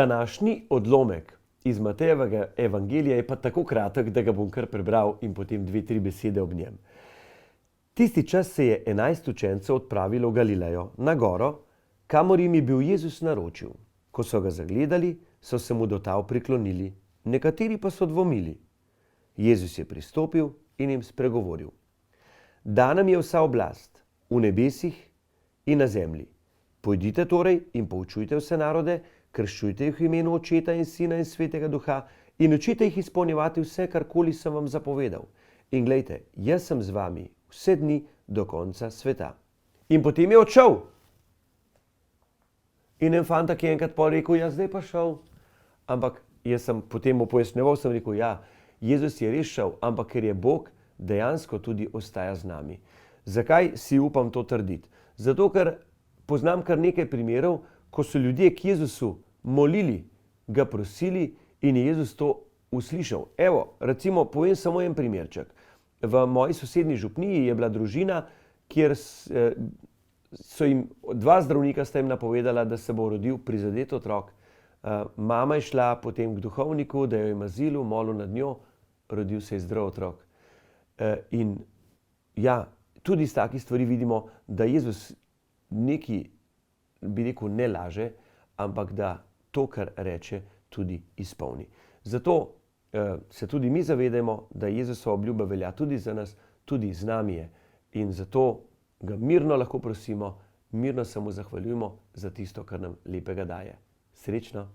Današnji odlomek iz Matejevega evangelija je pa tako kratek, da ga bom kar prebral in potem 2-3 besede ob njem. Tisti čas se je 11 učencev odpravilo v Galilejo, na goro, kamor jim je bil Jezus naročil. Ko so ga zagledali, so se mu do tal priklonili, nekateri pa so dvomili. Jezus je pristopil in jim spregovoril. Dana mi je vsa oblast v nebesih in na zemlji. Pojdite torej in poučujte vse narode, krščujte jih v imenu Očeta in Sina in Svetega Duha in učite jih izpolnjevati vse, karkoli sem vam zapovedal. In glejte, jaz sem z vami vse dni do konca sveta. In potem je odšel. In en fantak je enkrat rekel, ja, zdaj pa šel. Ampak jaz sem potem mu pojasnjeval, sem rekel, ja, Jezus je res šel, ampak ker je Bog, dejansko tudi ostaja z nami. Zakaj si upam to trditi? Zato, ker poznam kar nekaj primerov, ko so ljudje k Jezusu molili, ga prosili in je Jezus to uslišal. Evo, recimo, povem samo en primerček. V moji sosednji župniji je bila družina, kjer so jim 2 zdravnika sta jim napovedala, da se bo rodil prizadet otrok. Mama je šla potem k duhovniku, da jo je mazilil, molil nad njo, rodil se je zdrav otrok. In ja, tudi iz takih stvari vidimo, da Jezus neki, bi rekel, ne laže, ampak da to, kar reče, tudi izpolni. Zato se tudi mi zavedamo, da Jezusova obljuba velja tudi za nas, tudi z nami je. In zato ga mirno lahko prosimo, mirno se mu zahvaljujemo za tisto, kar nam lepega daje. Srečno!